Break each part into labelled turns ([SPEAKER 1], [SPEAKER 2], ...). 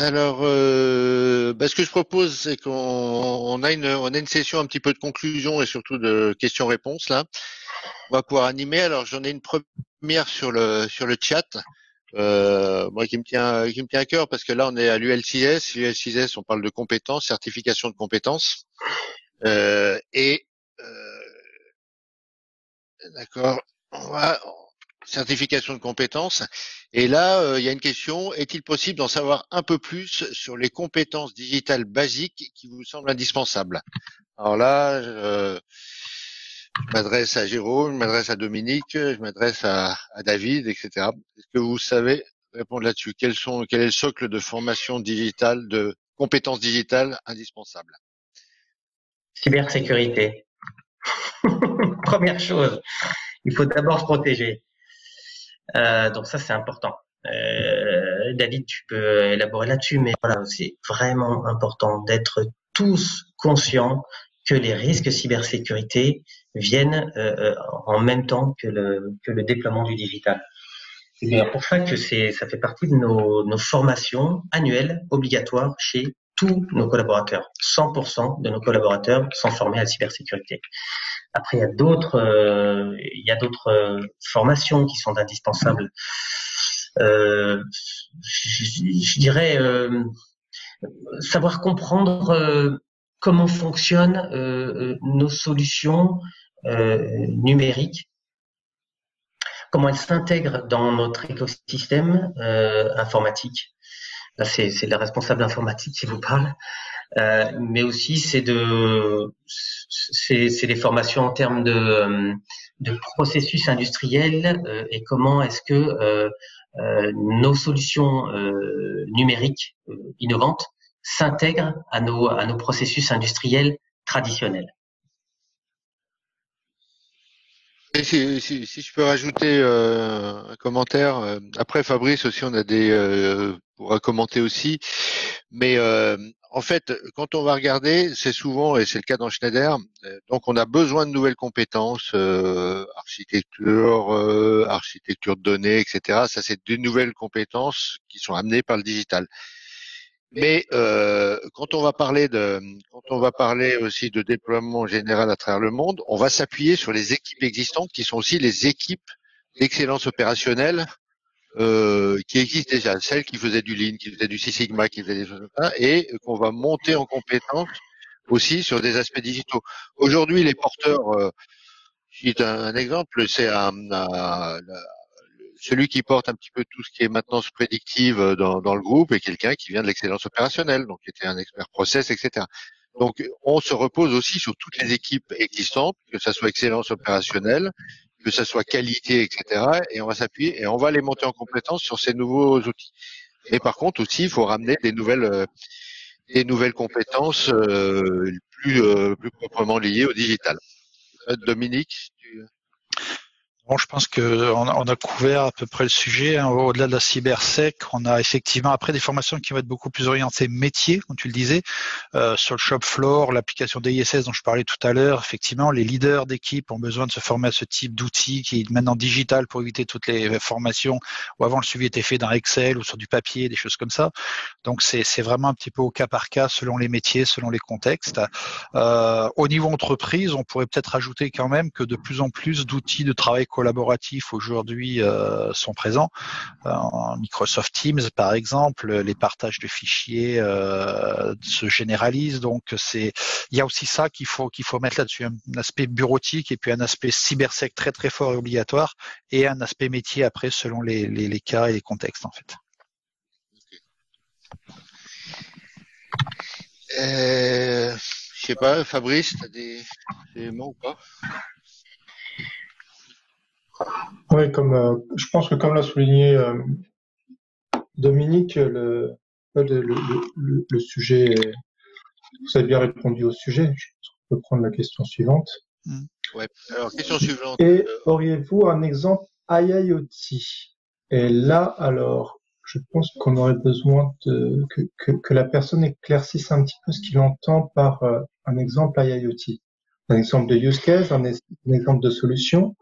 [SPEAKER 1] Alors, ce que je propose, c'est qu'on a une session un petit peu de conclusion et surtout de questions-réponses là. On va pouvoir animer. Alors, j'en ai une première sur le chat. Moi qui me tient à cœur parce que là, on est à l'UL6S. L'UL6S, on parle de compétences, certification de compétences. Et d'accord. Certification de compétences. Et là, il y a une question. Est-il possible d'en savoir un peu plus sur les compétences digitales basiques qui vous semblent indispensables? Alors là, je m'adresse à Jérôme, je m'adresse à Dominique, je m'adresse à David, etc. Est-ce que vous savez répondre là-dessus? Quel est le socle de formation digitale, de compétences digitales indispensables?
[SPEAKER 2] Cybersécurité. Première chose, il faut d'abord se protéger. Donc ça, c'est important. David, tu peux élaborer là-dessus, mais voilà, c'est vraiment important d'être tous conscients que les risques cybersécurité viennent en même temps que le déploiement du digital. C'est bien pour ça que ça fait partie de nos formations annuelles obligatoires chez tous nos collaborateurs. 100% de nos collaborateurs sont formés à la cybersécurité. Après, il y a d'autres formations qui sont indispensables. Je dirais savoir comprendre comment fonctionnent nos solutions numériques, comment elles s'intègrent dans notre écosystème informatique. Là, c'est la responsable informatique qui vous parle. Mais aussi c'est des formations en termes de processus industriels et comment est-ce que nos solutions numériques innovantes s'intègrent à nos processus industriels traditionnels.
[SPEAKER 1] Et si je peux rajouter un commentaire, après Fabrice aussi, pourra commenter aussi, mais en fait, quand on va regarder, c'est souvent, et c'est le cas dans Schneider, donc on a besoin de nouvelles compétences, architecture de données, etc. Ça, c'est des nouvelles compétences qui sont amenées par le digital. Mais quand on va parler aussi de déploiement général à travers le monde, on va s'appuyer sur les équipes existantes qui sont aussi les équipes d'excellence opérationnelle qui existent déjà, celles qui faisaient du Lean, qui faisaient du Six Sigma, qui faisaient des choses comme ça, et qu'on va monter en compétence aussi sur des aspects digitaux. Aujourd'hui, les porteurs, je cite un exemple, c'est celui qui porte un petit peu tout ce qui est maintenance prédictive dans le groupe est quelqu'un qui vient de l'excellence opérationnelle, donc qui était un expert process, etc. Donc, on se repose aussi sur toutes les équipes existantes, que ça soit excellence opérationnelle, que ça soit qualité, etc. Et on va s'appuyer et on va les monter en compétence sur ces nouveaux outils. Mais par contre aussi, il faut ramener des nouvelles compétences plus proprement liées au digital. Dominique,
[SPEAKER 3] Bon, je pense qu'on a couvert à peu près le sujet. Hein. Au-delà de la cybersec, on a effectivement après des formations qui vont être beaucoup plus orientées métier, comme tu le disais, sur le shop floor, l'application DISS dont je parlais tout à l'heure. Effectivement, les leaders d'équipe ont besoin de se former à ce type d'outils qui est maintenant digital pour éviter toutes les formations où avant le suivi était fait dans Excel ou sur du papier, des choses comme ça. Donc c'est vraiment un petit peu au cas par cas selon les métiers, selon les contextes. Au niveau entreprise, on pourrait peut-être ajouter quand même que de plus en plus d'outils de travail collaboratifs aujourd'hui sont présents. Microsoft Teams, par exemple, les partages de fichiers se généralisent. Donc, il y a aussi ça qu'il faut mettre là-dessus, un aspect bureautique et puis un aspect cybersec très très fort et obligatoire, et un aspect métier après selon les cas et les contextes en fait.
[SPEAKER 1] Je sais pas, Fabrice, t'as des éléments ou pas?
[SPEAKER 4] Oui, je pense que comme l'a souligné Dominique, le sujet, vous avez bien répondu au sujet. Je pense qu'on peut prendre la question suivante.
[SPEAKER 1] Ouais. Alors, question suivante.
[SPEAKER 4] Et auriez-vous un exemple IIoT? Et là, alors, je pense qu'on aurait besoin que la personne éclaircisse un petit peu ce qu'il entend par un exemple IIoT. Un exemple de use case, un exemple de solution.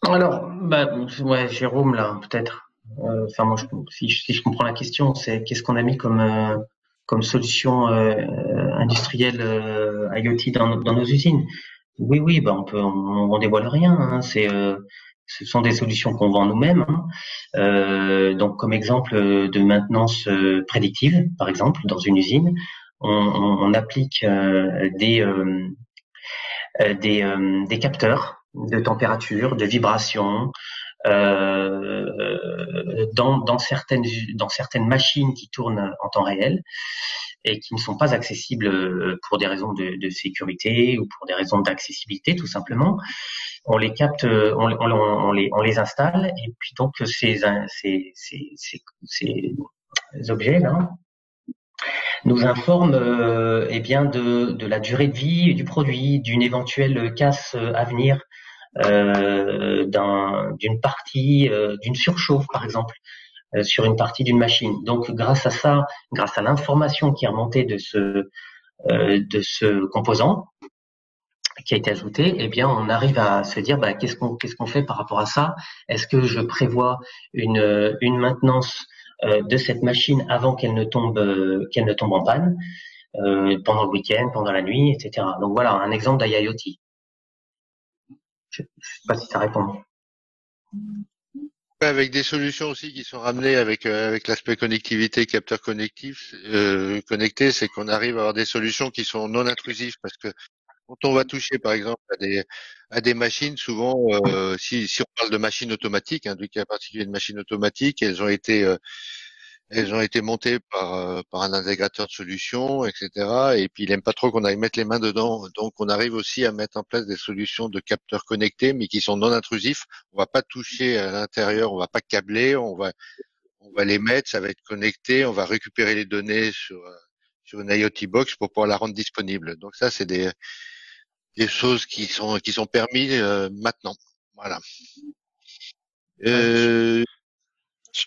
[SPEAKER 2] Alors, ouais, Jérôme, là, peut-être. Enfin, moi, si je comprends la question, c'est qu'est-ce qu'on a mis comme solution industrielle IoT dans nos usines. Oui, oui, bah on dévoile rien. Hein, ce sont des solutions qu'on vend nous-mêmes. Hein. Donc, comme exemple de maintenance prédictive, par exemple, dans une usine, on applique des capteurs de température, de vibration, dans certaines machines qui tournent en temps réel et qui ne sont pas accessibles pour des raisons de sécurité ou pour des raisons d'accessibilité tout simplement. On les capte, on les installe et puis donc ces objets là nous informent eh bien de la durée de vie du produit, d'une éventuelle casse à venir, d'une partie, d'une surchauffe par exemple sur une partie d'une machine. Donc grâce à ça, grâce à l'information qui est remontée de ce composant qui a été ajouté, eh bien on arrive à se dire qu'est-ce qu'on fait par rapport à ça. Est-ce que je prévois une maintenance de cette machine avant qu'elle ne tombe en panne pendant le week-end, pendant la nuit, etc. Donc voilà un exemple d'IoT. Je sais pas si ça répond.
[SPEAKER 1] Avec des solutions aussi qui sont ramenées avec l'aspect connectivité, capteur connectif, connecté, c'est qu'on arrive à avoir des solutions qui sont non intrusives parce que quand on va toucher par exemple à des machines, souvent si on parle de machines automatiques, du cas particulier de machines automatiques, elles ont été montées par un intégrateur de solutions, etc. Et puis il aime pas trop qu'on aille mettre les mains dedans. Donc on arrive aussi à mettre en place des solutions de capteurs connectés, mais qui sont non intrusifs. On va pas toucher à l'intérieur, on va pas câbler, on va les mettre, ça va être connecté, on va récupérer les données sur une IoT box pour pouvoir la rendre disponible. Donc ça c'est des choses qui sont permis maintenant. Voilà.
[SPEAKER 3] Oui.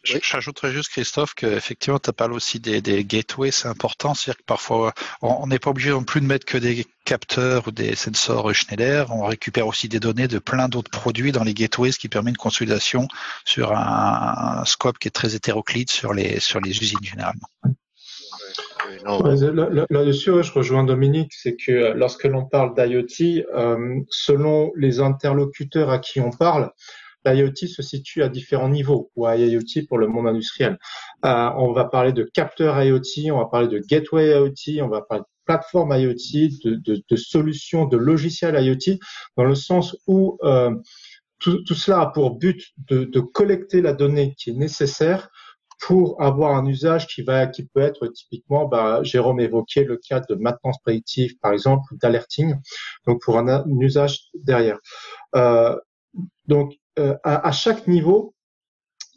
[SPEAKER 3] J'ajouterais juste, Christophe, qu'effectivement, tu parles aussi des gateways, c'est important. C'est-à-dire que parfois, on n'est pas obligé non plus de mettre que des capteurs ou des sensors Schneider. On récupère aussi des données de plein d'autres produits dans les gateways, ce qui permet une consolidation sur un scope qui est très hétéroclite sur les usines généralement.
[SPEAKER 4] Là-dessus, je rejoins Dominique, c'est que lorsque l'on parle d'IoT, selon les interlocuteurs à qui on parle, l'IoT se situe à différents niveaux, ou IoT pour le monde industriel. On va parler de capteurs IoT, on va parler de gateway IoT, on va parler de plateforme IoT, de solutions, de logiciels IoT, dans le sens où tout cela a pour but de collecter la donnée qui est nécessaire pour avoir un usage qui peut être typiquement, Jérôme évoquait le cas de maintenance prédictive, par exemple, ou d'alerting, donc pour un usage derrière. Donc, à chaque niveau,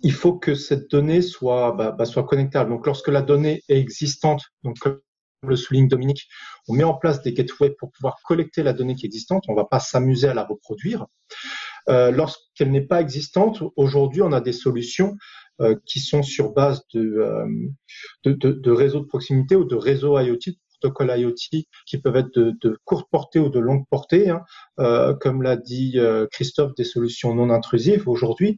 [SPEAKER 4] il faut que cette donnée soit connectable. Donc, lorsque la donnée est existante, donc comme le souligne Dominique, on met en place des gateways pour pouvoir collecter la donnée qui est existante. On ne va pas s'amuser à la reproduire. Lorsqu'elle n'est pas existante, aujourd'hui, on a des solutions qui sont sur base de réseaux de proximité ou de réseaux IoT, protocoles IoT qui peuvent être de courte portée ou de longue portée, comme l'a dit Christophe, des solutions non intrusives aujourd'hui,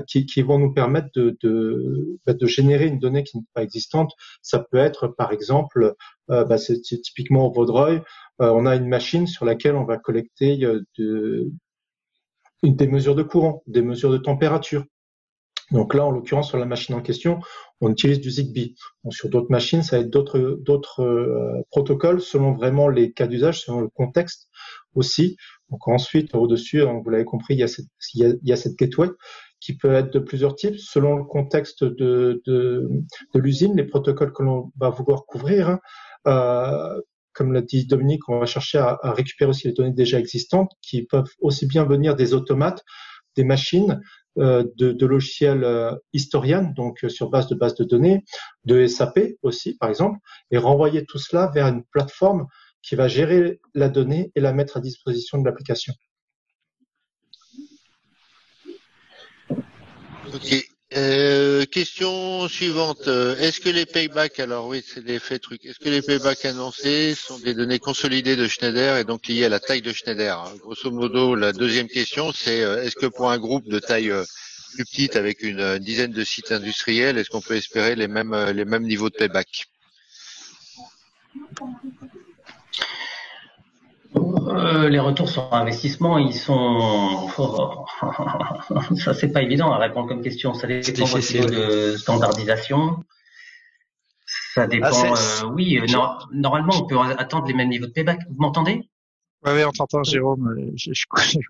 [SPEAKER 4] qui vont nous permettre de générer une donnée qui n'est pas existante. Ça peut être, par exemple, c'est typiquement au Vaudreuil, on a une machine sur laquelle on va collecter des mesures de courant, des mesures de température. Donc là, en l'occurrence, sur la machine en question, on utilise du Zigbee. Bon, sur d'autres machines, ça va être d'autres protocoles selon vraiment les cas d'usage, selon le contexte aussi. Donc ensuite, au-dessus, vous l'avez compris, il y a cette gateway qui peut être de plusieurs types selon le contexte de l'usine, les protocoles que l'on va vouloir couvrir. Comme l'a dit Dominique, on va chercher à récupérer aussi les données déjà existantes qui peuvent aussi bien venir des automates, des machines, de logiciels historiens, donc sur base de données, de SAP aussi, par exemple, et renvoyer tout cela vers une plateforme qui va gérer la donnée et la mettre à disposition de l'application.
[SPEAKER 1] Ok. Question suivante. Est-ce que les paybacks, alors oui, c'est l'effet truc. Est-ce que les paybacks annoncés sont des données consolidées de Schneider et donc liées à la taille de Schneider? Grosso modo, la deuxième question, c'est est-ce que pour un groupe de taille plus petite avec une dizaine de sites industriels, est-ce qu'on peut espérer les mêmes niveaux de payback?
[SPEAKER 2] Les retours sur investissement, ils sont, ça c'est pas évident à répondre comme question. Ça dépend de votre niveau de standardisation. Ça dépend. Normalement, on peut attendre les mêmes niveaux de payback. Vous m'entendez?
[SPEAKER 3] Oui, on t'entend, Jérôme. Je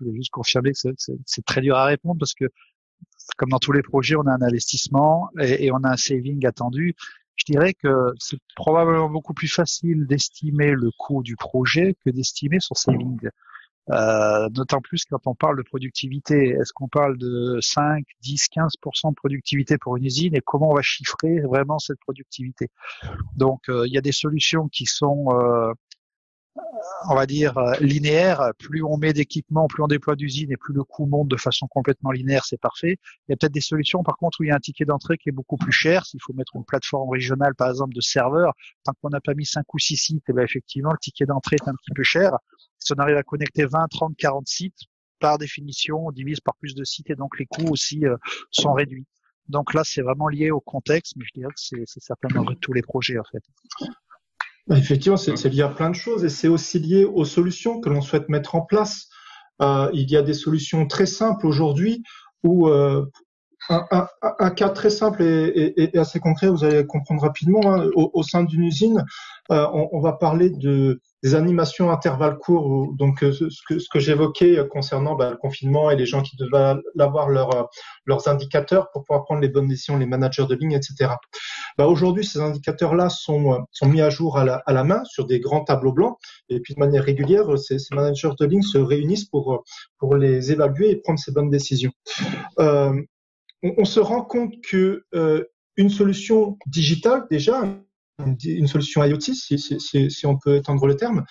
[SPEAKER 3] voulais juste confirmer que c'est très dur à répondre parce que, comme dans tous les projets, on a un investissement et on a un saving attendu. Je dirais que c'est probablement beaucoup plus facile d'estimer le coût du projet que d'estimer son saving. D'autant plus quand on parle de productivité. Est-ce qu'on parle de 5, 10, 15% de productivité pour une usine et comment on va chiffrer vraiment cette productivité? Donc, il y a des solutions qui sont, on va dire, linéaires. Plus on met d'équipements, plus on déploie d'usines et plus le coût monte de façon complètement linéaire, c'est parfait. Il y a peut-être des solutions, par contre, où il y a un ticket d'entrée qui est beaucoup plus cher. S'il faut mettre une plateforme régionale, par exemple, de serveurs, tant qu'on n'a pas mis 5 ou 6 sites, et bien effectivement, le ticket d'entrée est un petit peu cher. Si on arrive à connecter 20, 30, 40 sites, par définition, on divise par plus de sites et donc les coûts aussi sont réduits. Donc là, c'est vraiment lié au contexte, mais je dirais que c'est certainement vrai de tous les projets, en fait.
[SPEAKER 4] Effectivement, c'est lié à plein de choses et c'est aussi lié aux solutions que l'on souhaite mettre en place. Il y a des solutions très simples aujourd'hui où un cas très simple et assez concret, vous allez comprendre rapidement. Hein, au sein d'une usine, on va parler des animations à intervalles courts. Donc, ce que j'évoquais concernant le confinement et les gens qui devaient avoir leurs indicateurs pour pouvoir prendre les bonnes décisions, les managers de ligne, etc. Aujourd'hui, ces indicateurs-là sont mis à jour à la main sur des grands tableaux blancs. Et puis, de manière régulière, ces managers de ligne se réunissent pour les évaluer et prendre ces bonnes décisions. On se rend compte que une solution digitale, déjà, une solution IoT, si on peut étendre le terme,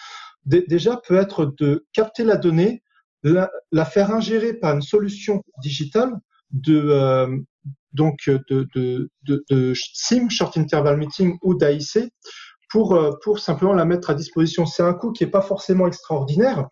[SPEAKER 4] déjà peut être de capter la donnée, la faire ingérer par une solution digitale de SIM, Short Interval Meeting, ou d'AIC, pour simplement la mettre à disposition. C'est un coût qui est pas forcément extraordinaire.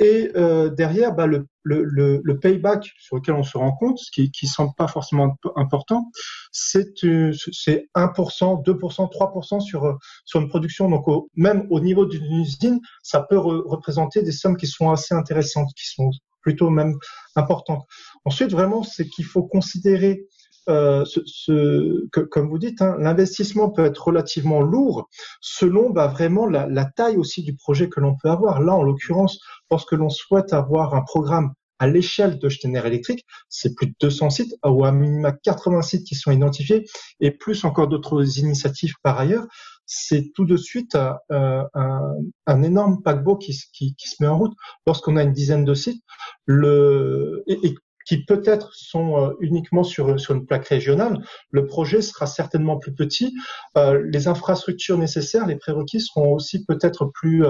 [SPEAKER 4] Et derrière, le payback sur lequel on se rend compte, ce qui semble pas forcément important, c'est 1%, 2%, 3% sur une production. Donc même au niveau d'une usine, ça peut représenter des sommes qui sont assez intéressantes, qui sont plutôt même importantes. Ensuite, vraiment, c'est qu'il faut considérer comme vous dites, hein, l'investissement peut être relativement lourd selon vraiment la taille aussi du projet que l'on peut avoir. Là, en l'occurrence, lorsque l'on souhaite avoir un programme à l'échelle de Steiner Electric, c'est plus de 200 sites, ou à minima 80 sites qui sont identifiés, et plus encore d'autres initiatives par ailleurs. C'est tout de suite un énorme paquebot qui se met en route. Lorsqu'on a une dizaine de sites, et qui peut-être sont uniquement sur une plaque régionale, le projet sera certainement plus petit. Les infrastructures nécessaires, les prérequis seront aussi peut-être plus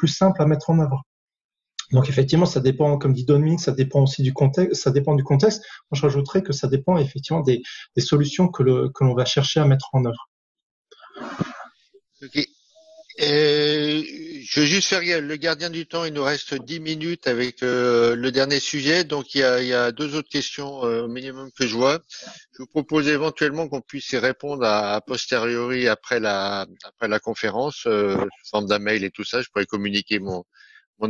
[SPEAKER 4] simples à mettre en œuvre. Donc effectivement, ça dépend, comme dit Dominique, ça dépend aussi du contexte. Ça dépend du contexte. Moi, je rajouterais que ça dépend effectivement des solutions que l'on va chercher à mettre en œuvre.
[SPEAKER 1] Okay. Je veux juste faire le gardien du temps. Il nous reste 10 minutes avec le dernier sujet. Donc il y a deux autres questions au minimum que je vois. Je vous propose éventuellement qu'on puisse y répondre à posteriori après la conférence, sous forme d'un mail et tout ça. Je pourrais communiquer mon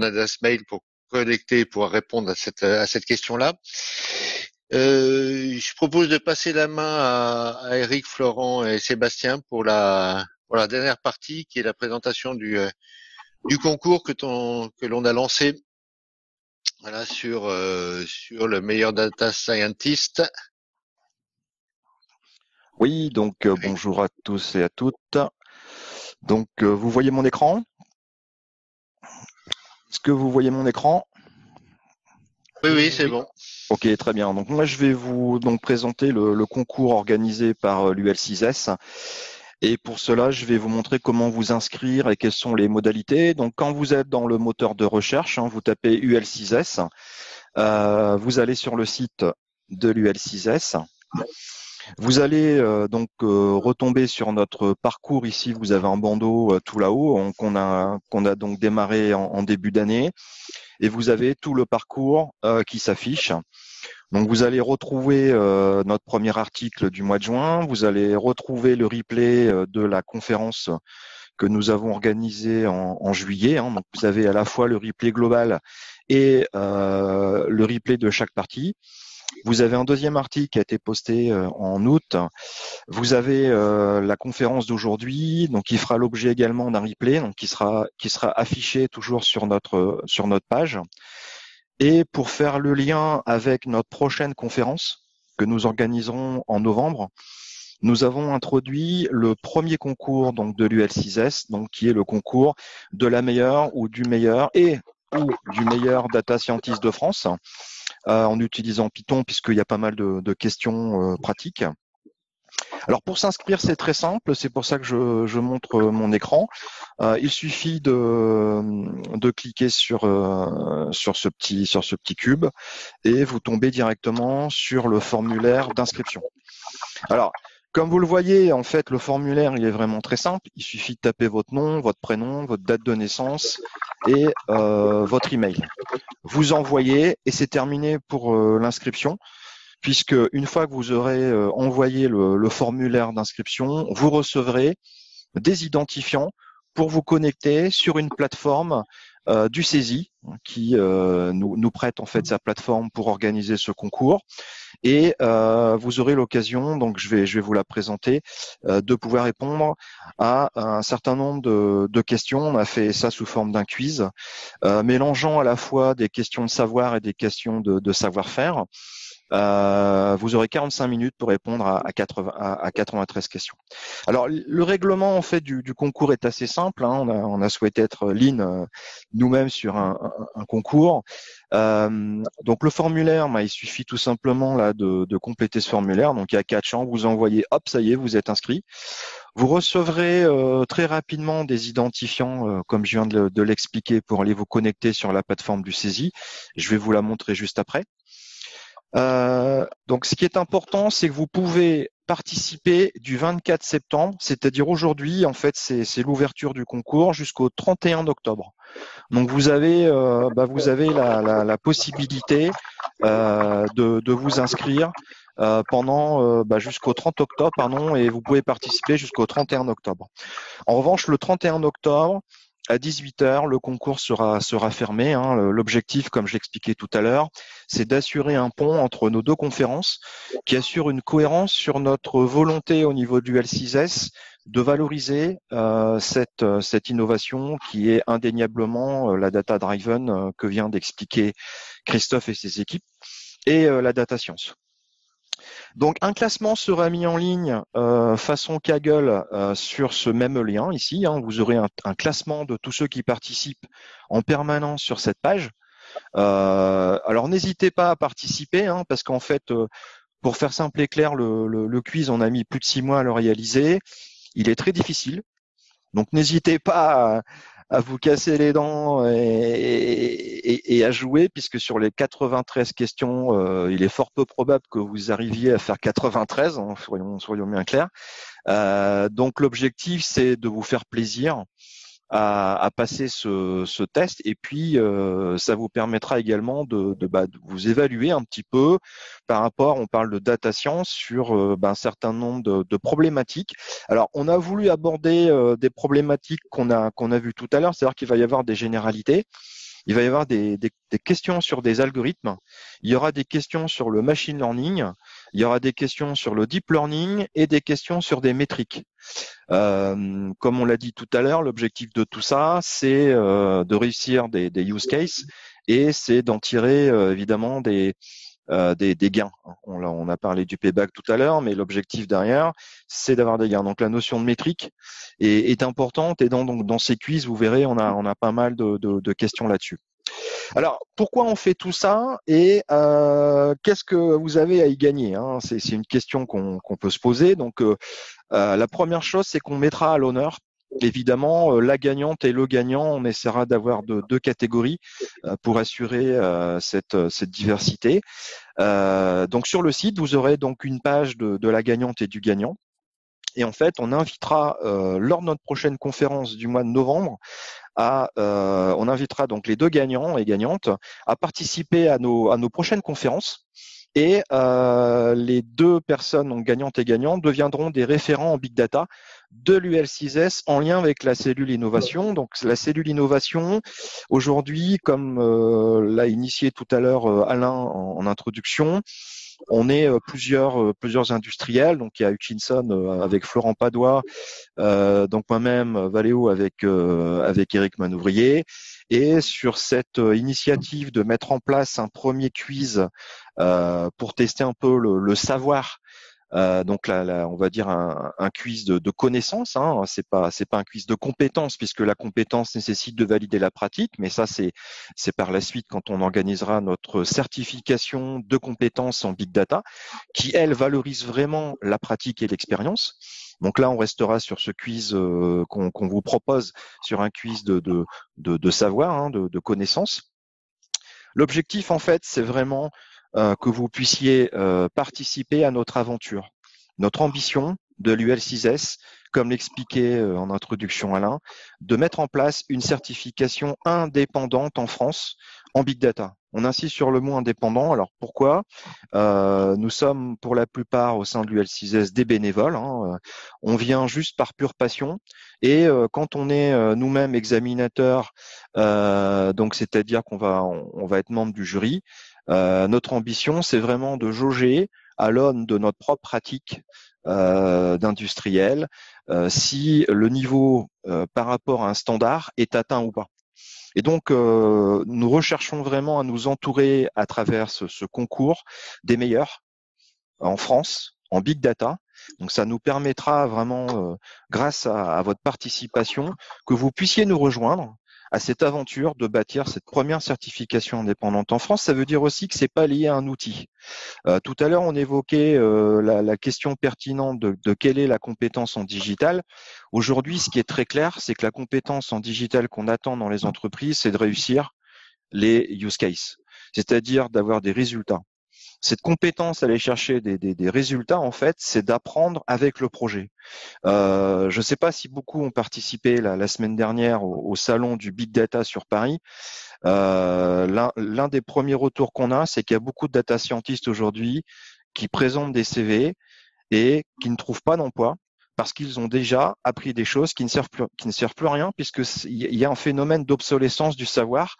[SPEAKER 1] adresse mail pour connecter et pouvoir répondre à cette question-là. Je propose de passer la main à Eric, Florent et Sébastien pour la dernière partie, qui est la présentation du concours que l'on a lancé, voilà, sur le meilleur data scientist.
[SPEAKER 5] Oui, donc bonjour à tous et à toutes. Donc vous voyez mon écran? Est-ce que vous voyez mon écran?
[SPEAKER 1] Oui, c'est bon.
[SPEAKER 5] Ok, très bien. Donc moi, je vais vous présenter le concours organisé par l'UL6S. Et pour cela, je vais vous montrer comment vous inscrire et quelles sont les modalités. Donc, quand vous êtes dans le moteur de recherche, vous tapez UL6S. Vous allez sur le site de l'UL6S. Vous allez retomber sur notre parcours. Ici, vous avez un bandeau tout là-haut qu'on a donc démarré en début d'année. Et vous avez tout le parcours qui s'affiche. Donc vous allez retrouver notre premier article du mois de juin, vous allez retrouver le replay de la conférence que nous avons organisée en juillet. Donc vous avez à la fois le replay global et le replay de chaque partie. Vous avez un deuxième article qui a été posté en août. Vous avez la conférence d'aujourd'hui, donc qui fera l'objet également d'un replay, donc qui sera affiché toujours sur notre page. Et pour faire le lien avec notre prochaine conférence que nous organiserons en novembre, nous avons introduit le premier concours donc de l'UL6S, donc qui est le concours de la meilleure ou du meilleur data scientist de France, en utilisant Python puisqu'il y a pas mal de questions pratiques. Alors pour s'inscrire, c'est très simple, c'est pour ça que je montre mon écran. Il suffit de cliquer sur ce petit cube et vous tombez directement sur le formulaire d'inscription. Alors, comme vous le voyez, en fait, le formulaire, il est vraiment très simple. Il suffit de taper votre nom, votre prénom, votre date de naissance et votre email. Vous envoyez et c'est terminé pour l'inscription. Puisque une fois que vous aurez envoyé le formulaire d'inscription, vous recevrez des identifiants pour vous connecter sur une plateforme du CESI qui nous prête en fait sa plateforme pour organiser ce concours. Et vous aurez l'occasion, donc je vais vous la présenter, de pouvoir répondre à un certain nombre de questions. On a fait ça sous forme d'un quiz, mélangeant à la fois des questions de savoir et des questions de savoir-faire. Vous aurez 45 minutes pour répondre à 93 questions. Alors, le règlement en fait du concours est assez simple. On a souhaité être lean nous-mêmes sur un concours. Donc, le formulaire, il suffit tout simplement là de compléter ce formulaire. Donc, il y a 4 champs. Vous envoyez, hop, ça y est, vous êtes inscrit. Vous recevrez très rapidement des identifiants, comme je viens de l'expliquer, pour aller vous connecter sur la plateforme du CESI. Je vais vous la montrer juste après. Donc, ce qui est important, c'est que vous pouvez participer du 24 septembre, c'est-à-dire aujourd'hui, en fait, c'est l'ouverture du concours jusqu'au 31 octobre. Donc, vous avez la possibilité de vous inscrire pendant jusqu'au 30 octobre, pardon, et vous pouvez participer jusqu'au 31 octobre. En revanche, le 31 octobre, à 18h, le concours sera fermé. L'objectif, comme je l'expliquais tout à l'heure, c'est d'assurer un pont entre nos deux conférences qui assure une cohérence sur notre volonté au niveau du L6S de valoriser cette innovation qui est indéniablement la data driven que vient d'expliquer Christophe et ses équipes et la data science. Donc, un classement sera mis en ligne façon Kaggle sur ce même lien ici. Vous aurez un classement de tous ceux qui participent en permanence sur cette page. Alors, n'hésitez pas à participer parce qu'en fait, pour faire simple et clair, le quiz, on a mis plus de 6 mois à le réaliser. Il est très difficile. Donc, n'hésitez pas à vous casser les dents et à jouer, puisque sur les 93 questions, il est fort peu probable que vous arriviez à faire 93, soyons bien clairs. Donc l'objectif, c'est de vous faire plaisir à passer ce test, et puis ça vous permettra également de vous évaluer un petit peu par rapport, on parle de data science, sur un certain nombre de problématiques. Alors on a voulu aborder des problématiques qu'on a vues tout à l'heure, c'est-à-dire qu'il va y avoir des généralités, il va y avoir des questions sur des algorithmes, il y aura des questions sur le machine learning, il y aura des questions sur le deep learning et des questions sur des métriques. Comme on l'a dit tout à l'heure, l'objectif de tout ça, c'est de réussir des use cases, et c'est d'en tirer évidemment des gains. On a parlé du payback tout à l'heure, mais l'objectif derrière, c'est d'avoir des gains. Donc la notion de métrique est importante, et dans ces quiz, vous verrez, on a pas mal de questions là-dessus. Alors, pourquoi on fait tout ça, et qu'est-ce que vous avez à y gagner, C'est une question qu'on peut se poser. Donc, la première chose, c'est qu'on mettra à l'honneur, évidemment, la gagnante et le gagnant. On essaiera d'avoir deux catégories pour assurer cette diversité. Donc, sur le site, vous aurez donc une page de la gagnante et du gagnant. Et en fait, on invitera lors de notre prochaine conférence du mois de novembre, on invitera donc les deux gagnants et gagnantes à participer à nos prochaines conférences. Et les deux personnes, donc gagnantes et gagnants, deviendront des référents en Big Data de l'UL6S en lien avec la cellule innovation. Donc la cellule innovation, aujourd'hui, comme l'a initié tout à l'heure Alain en introduction, on est plusieurs industriels. Donc il y a Hutchinson avec Florent Padois, donc moi-même Valéo avec Éric Manouvrier. Et sur cette initiative de mettre en place un premier quiz pour tester un peu le savoir. Donc là, on va dire un quiz de connaissances. Hein. C'est pas un quiz de compétences puisque la compétence nécessite de valider la pratique. Mais ça c'est par la suite quand on organisera notre certification de compétences en big data, qui elle valorise vraiment la pratique et l'expérience. Donc là, on restera sur ce quiz qu'on vous propose, sur un quiz de savoir, hein, de connaissances. L'objectif, en fait, c'est vraiment que vous puissiez participer à notre aventure. Notre ambition de l'UL6S, comme l'expliquait en introduction Alain, de mettre en place une certification indépendante en France en Big Data. On insiste sur le mot indépendant. Alors pourquoi ? Nous sommes pour la plupart au sein de l'UL6S des bénévoles. Hein. On vient juste par pure passion. Et quand on est nous-mêmes examinateurs, donc c'est-à-dire qu'on va être membre du jury, notre ambition, c'est vraiment de jauger à l'aune de notre propre pratique d'industriel si le niveau par rapport à un standard est atteint ou pas. Et donc, nous recherchons vraiment à nous entourer à travers ce concours des meilleurs en France, en big data. Donc, ça nous permettra vraiment, grâce à votre participation, que vous puissiez nous rejoindre à cette aventure de bâtir cette première certification indépendante en France. Ça veut dire aussi que c'est pas lié à un outil. Tout à l'heure, on évoquait la question pertinente de quelle est la compétence en digital. Aujourd'hui, ce qui est très clair, c'est que la compétence en digital qu'on attend dans les entreprises, c'est de réussir les use cases, c'est-à-dire d'avoir des résultats. Cette compétence, aller chercher des résultats, en fait, c'est d'apprendre avec le projet. Je ne sais pas si beaucoup ont participé la semaine dernière au salon du Big Data sur Paris. L'un des premiers retours qu'on a, c'est qu'il y a beaucoup de data scientists aujourd'hui qui présentent des CV et qui ne trouvent pas d'emploi parce qu'ils ont déjà appris des choses qui ne servent plus à rien, puisque il y a un phénomène d'obsolescence du savoir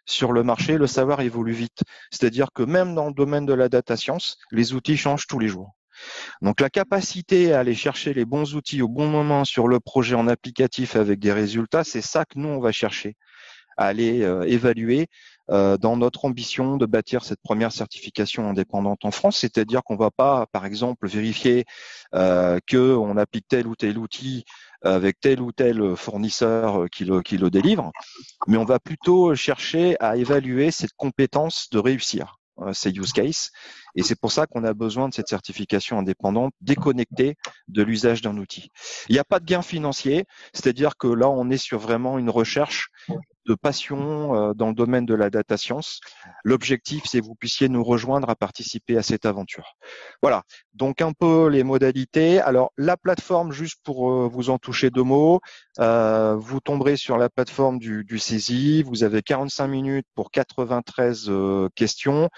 [SPEAKER 5] sur le marché. Le savoir évolue vite, c'est-à-dire que même dans le domaine de la data science, les outils changent tous les jours. Donc la capacité à aller chercher les bons outils au bon moment sur le projet en applicatif avec des résultats, c'est ça que nous on va chercher à aller évaluer dans notre ambition de bâtir cette première certification indépendante en France, c'est-à-dire qu'on ne va pas, par exemple, vérifier qu'on applique tel ou tel outil avec tel ou tel fournisseur qui le délivre, mais on va plutôt chercher à évaluer cette compétence de réussir ces use cases. Et c'est pour ça qu'on a besoin de cette certification indépendante déconnectée de l'usage d'un outil. Il n'y a pas de gain financier, c'est-à-dire que là, on est sur vraiment une recherche de passion dans le domaine de la data science. L'objectif, c'est que vous puissiez nous rejoindre à participer à cette aventure. Voilà, donc un peu les modalités. Alors, la plateforme, juste pour vous en toucher deux mots, vous tomberez sur la plateforme du CESI. Vous avez 45 minutes pour 93 questions.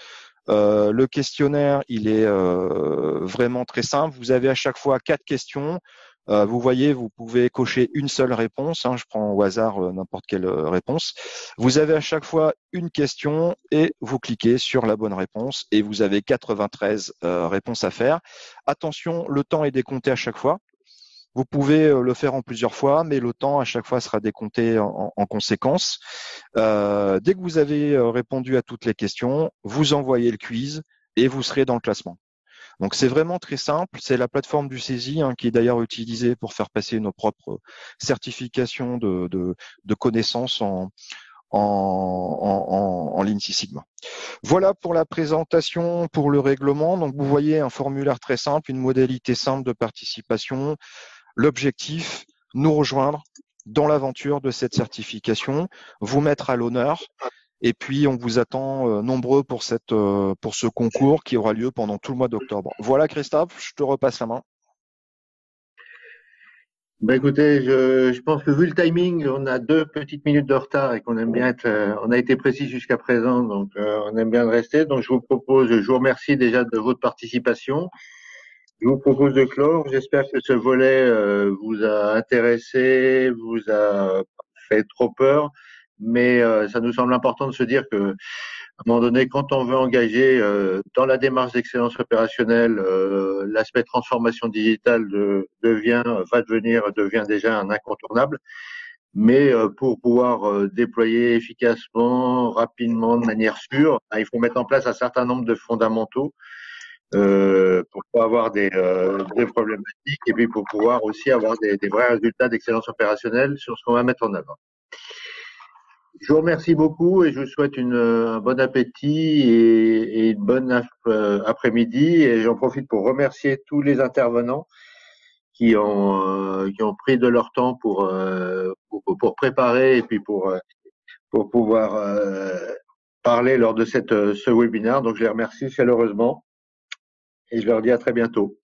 [SPEAKER 5] Le questionnaire, il est vraiment très simple. Vous avez à chaque fois 4 questions. Vous voyez, vous pouvez cocher une seule réponse. Je prends au hasard n'importe quelle réponse. Vous avez à chaque fois une question et vous cliquez sur la bonne réponse et vous avez 93 réponses à faire. Attention, le temps est décompté à chaque fois. Vous pouvez le faire en plusieurs fois, mais le temps à chaque fois sera décompté en conséquence. Dès que vous avez répondu à toutes les questions, vous envoyez le quiz et vous serez dans le classement. Donc c'est vraiment très simple, c'est la plateforme du CESI qui est d'ailleurs utilisée pour faire passer nos propres certifications de connaissances en Lean Six Sigma. Voilà pour la présentation, pour le règlement. Donc vous voyez un formulaire très simple, une modalité simple de participation. L'objectif, nous rejoindre dans l'aventure de cette certification, vous mettre à l'honneur. Et puis, on vous attend nombreux pour ce concours qui aura lieu pendant tout le mois d'octobre. Voilà, Christophe, je te repasse la main.
[SPEAKER 1] Ben écoutez, je pense que vu le timing, on a 2 petites minutes de retard et qu'on aime bien être, on a été précis jusqu'à présent, donc on aime bien le rester. Donc je vous remercie déjà de votre participation. Je vous propose de clore. J'espère que ce volet vous a intéressé, vous a fait trop peur, mais ça nous semble important de se dire que à un moment donné, quand on veut engager dans la démarche d'excellence opérationnelle, l'aspect transformation digitale devient déjà un incontournable. Mais pour pouvoir déployer efficacement, rapidement, de manière sûre, il faut mettre en place un certain nombre de fondamentaux pour pas avoir des problématiques et puis pour pouvoir aussi avoir des vrais résultats d'excellence opérationnelle sur ce qu'on va mettre en œuvre. Je vous remercie beaucoup et je vous souhaite un bon appétit et une bonne après-midi. Et j'en profite pour remercier tous les intervenants qui ont pris de leur temps pour préparer et puis pour pouvoir parler lors de ce webinaire. Donc je les remercie chaleureusement et je leur dis à très bientôt.